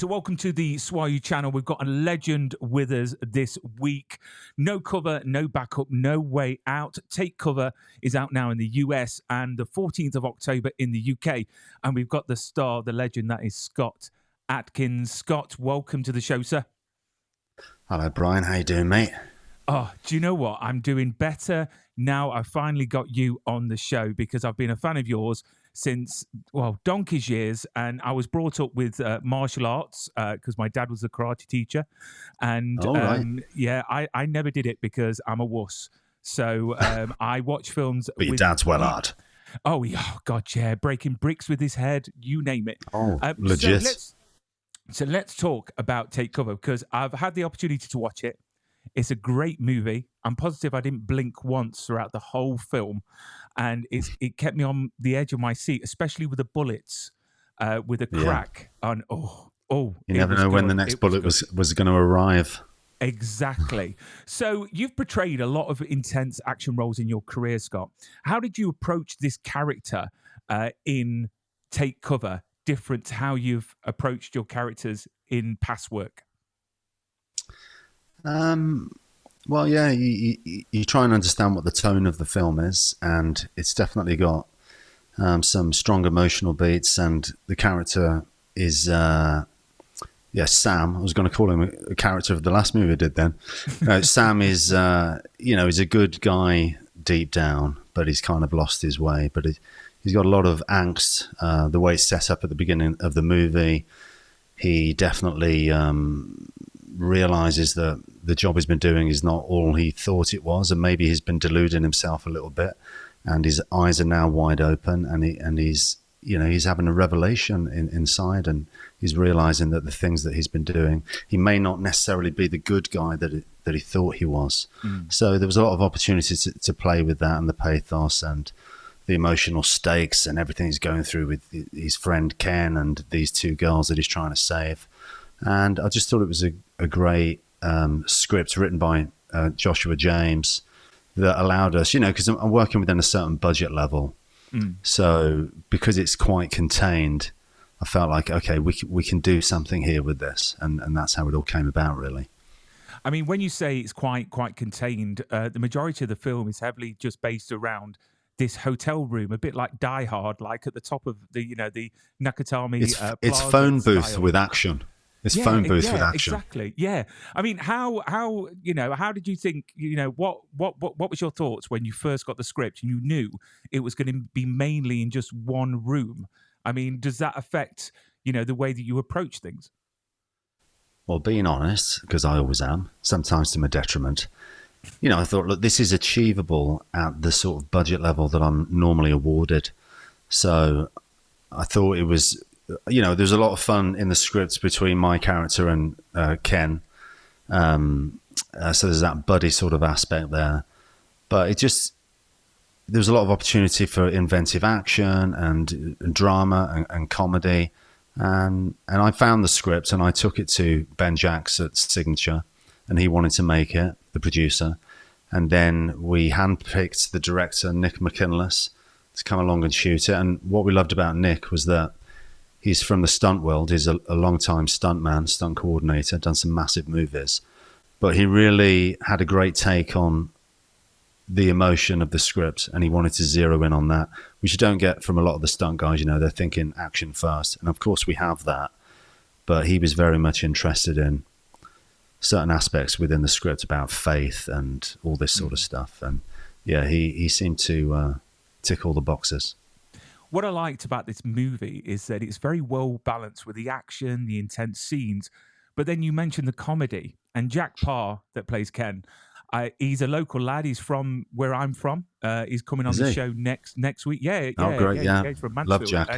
So welcome to the SWAU channel. We've got a legend with us this week. No cover, no backup, no way out. Take Cover is out now in the US and the 14th of October in the UK. And we've got the star, the legend, that is Scott Adkins. Scott, welcome to the show, sir. Hello, Brian. How you doing, mate? Oh, do you know what? I'm doing better now. I finally got you on the show because I've been a fan of yours since, well, donkey's years. And I was brought up with martial arts because my dad was a karate teacher. And yeah, I never did it because I'm a wuss. So I watch films. But your dad's well hard. Oh, God, yeah. Breaking bricks with his head, you name it. Oh, legit. So let's talk about Take Cover because I've had the opportunity to watch it. It's a great movie. I'm positive I didn't blink once throughout the whole film. And it kept me on the edge of my seat, especially with the bullets, with a crack. And you never know when the next bullet was going to arrive. Exactly. So you've portrayed a lot of intense action roles in your career, Scott. How did you approach this character in Take Cover, different to how you've approached your characters in past work? Well, yeah, you try and understand what the tone of the film is, and it's definitely got some strong emotional beats, and the character is, Sam. I was going to call him a character of the last movie I did then. Sam is, he's a good guy deep down, but he's kind of lost his way, but he's got a lot of angst. The way it's set up at the beginning of the movie, he definitely realizes that the job he's been doing is not all he thought it was, and maybe he's been deluding himself a little bit, and his eyes are now wide open, and he's having a revelation inside, and he's realizing that the things that he's been doing, he may not necessarily be the good guy that he thought he was. So there was a lot of opportunities to play with that, and the pathos and the emotional stakes and everything he's going through with his friend Ken and these two girls that he's trying to save. And I just thought it was a great script written by Joshua James that allowed us, because I'm working within a certain budget level. So because it's quite contained, I felt like, okay, we can do something here with this. And that's how it all came about, really. I mean, when you say it's quite contained, the majority of the film is heavily just based around this hotel room, a bit like Die Hard, like at the top of the Nakatomi. It's phone booth with action. It's phone booth with action. Exactly. Yeah. I mean, how did you think? What was your thoughts when you first got the script and you knew it was going to be mainly in just one room? I mean, does that affect the way that you approach things? Well, being honest, because I always am, sometimes to my detriment. I thought, look, this is achievable at the sort of budget level that I'm normally awarded. So I thought it was. There's a lot of fun in the scripts between my character and Ken. So there's that buddy sort of aspect there. But there's a lot of opportunity for inventive action and drama and comedy. And I found the script and I took it to Ben Jacks at Signature, and he wanted to make it, the producer. And then we handpicked the director, Nick McKinless, to come along and shoot it. And what we loved about Nick was that he's from the stunt world. He's a long-time stuntman, stunt coordinator, done some massive movies. But he really had a great take on the emotion of the script, and he wanted to zero in on that, which you don't get from a lot of the stunt guys. They're thinking action first. And of course we have that. But he was very much interested in certain aspects within the script about faith and all this sort of stuff. And yeah, he seemed to tick all the boxes. What I liked about this movie is that it's very well balanced with the action, the intense scenes, but then you mentioned the comedy. And Jack Parr, that plays Ken, he's a local lad. He's from where I'm from. He's coming on the show next week. Yeah, great, yeah. He's from Mansfield. Love Jack.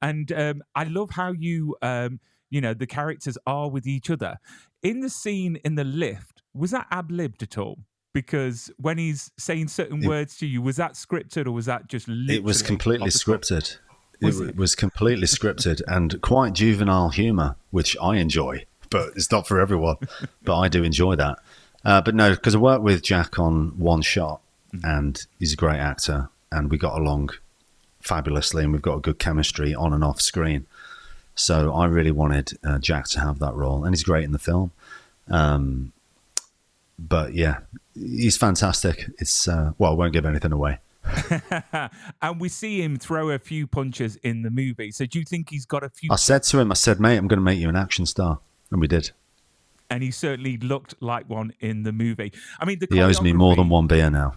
And I love how you, the characters are with each other. In the scene in the lift, was that ad-libbed at all? Because when he's saying certain words to you, was that scripted or was that just literally? It was completely scripted. It was completely scripted and quite juvenile humour, which I enjoy, but it's not for everyone. But I do enjoy that. But no, because I worked with Jack on One Shot, and he's a great actor, and we got along fabulously, and we've got a good chemistry on and off screen. So I really wanted Jack to have that role, and he's great in the film. But yeah, he's fantastic. It's I won't give anything away. And we see him throw a few punches in the movie. So do you think he's got a few? I said to him, mate, I'm going to make you an action star, and we did. And he certainly looked like one in the movie. I mean, he owes me more than one beer now.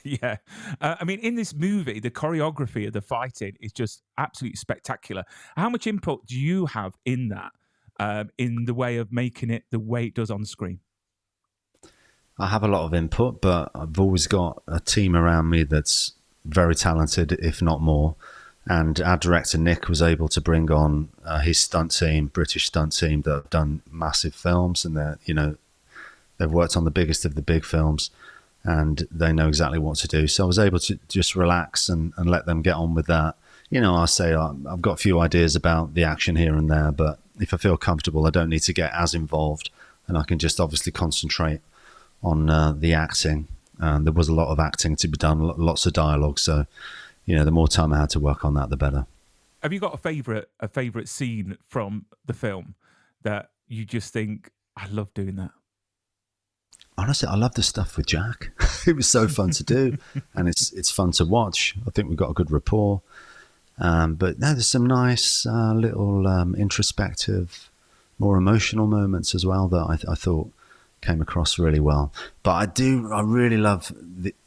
Yeah. I mean, in this movie, the choreography of the fighting is just absolutely spectacular. How much input do you have in that, in the way of making it the way it does on screen? I have a lot of input, but I've always got a team around me that's very talented, if not more. And our director, Nick, was able to bring on his stunt team, British stunt team, that have done massive films. And they've worked on the biggest of the big films, and they know exactly what to do. So I was able to just relax and let them get on with that. I say I've got a few ideas about the action here and there, but if I feel comfortable, I don't need to get as involved, and I can just obviously concentrate on the acting. There was a lot of acting to be done, lots of dialogue. So, the more time I had to work on that, the better. Have you got a favorite scene from the film that you just think, I love doing that? Honestly, I love the stuff with Jack. It was so fun to do, and it's fun to watch. I think we've got a good rapport. But no, there's some nice little introspective, more emotional moments as well that I thought came across really well. But I really love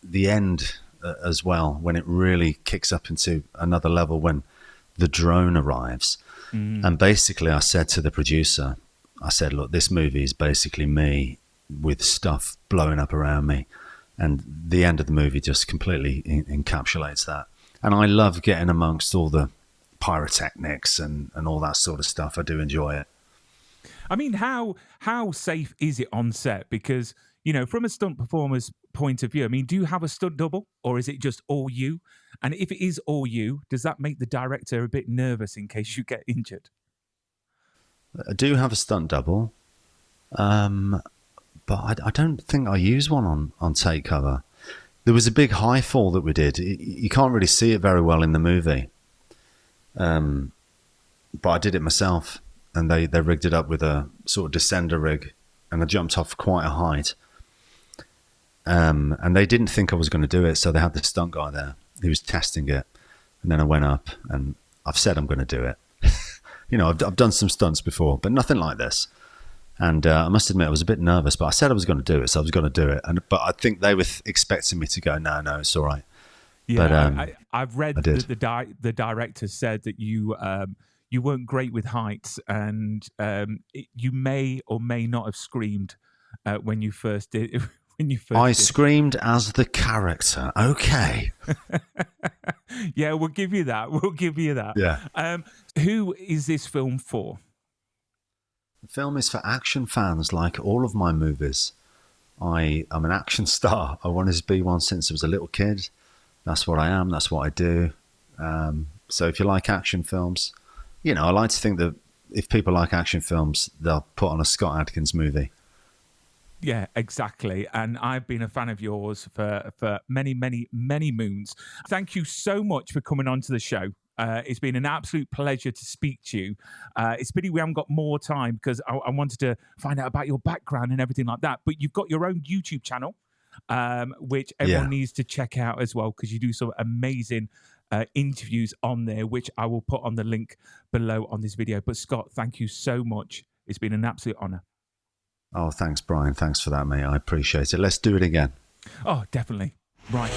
the end as well, when it really kicks up into another level when the drone arrives. And basically I said to the producer, look, this movie is basically me with stuff blowing up around me, and the end of the movie just completely encapsulates that. And I love getting amongst all the pyrotechnics and all that sort of stuff. I do enjoy it. I mean, how safe is it on set? Because, from a stunt performer's point of view, I mean, do you have a stunt double, or is it just all you? And if it is all you, does that make the director a bit nervous in case you get injured? I do have a stunt double, but I don't think I use one on take cover. There was a big high fall that we did. You can't really see it very well in the movie, but I did it myself. And they rigged it up with a sort of descender rig, and I jumped off quite a height. And they didn't think I was going to do it, so they had the stunt guy there. He was testing it, and then I went up, and I've said I'm going to do it. I've done some stunts before, but nothing like this. And I must admit, I was a bit nervous, but I said I was going to do it, so I was going to do it. But I think they were expecting me to go, no, it's all right. Yeah, but, I've read that the director said that you weren't great with heights, and you may or may not have screamed when you first did. I screamed as the character. Okay. Yeah, we'll give you that. Yeah. Who is this film for? The film is for action fans, like all of my movies. I'm an action star. I wanted to be one since I was a little kid. That's what I am. That's what I do. So if you like action films, I like to think that if people like action films, they'll put on a Scott Adkins movie. Yeah, exactly. And I've been a fan of yours for many, many, many moons. Thank you so much for coming on to the show. It's been an absolute pleasure to speak to you. It's pity we haven't got more time, because I wanted to find out about your background and everything like that. But you've got your own YouTube channel, which everyone needs to check out as well, because you do some amazing interviews on there, which I will put on the link below on this video. But Scott, thank you so much. It's been an absolute honor. Oh, thanks, Brian. Thanks for that, mate. I appreciate it. Let's do it again. Oh, definitely. Right.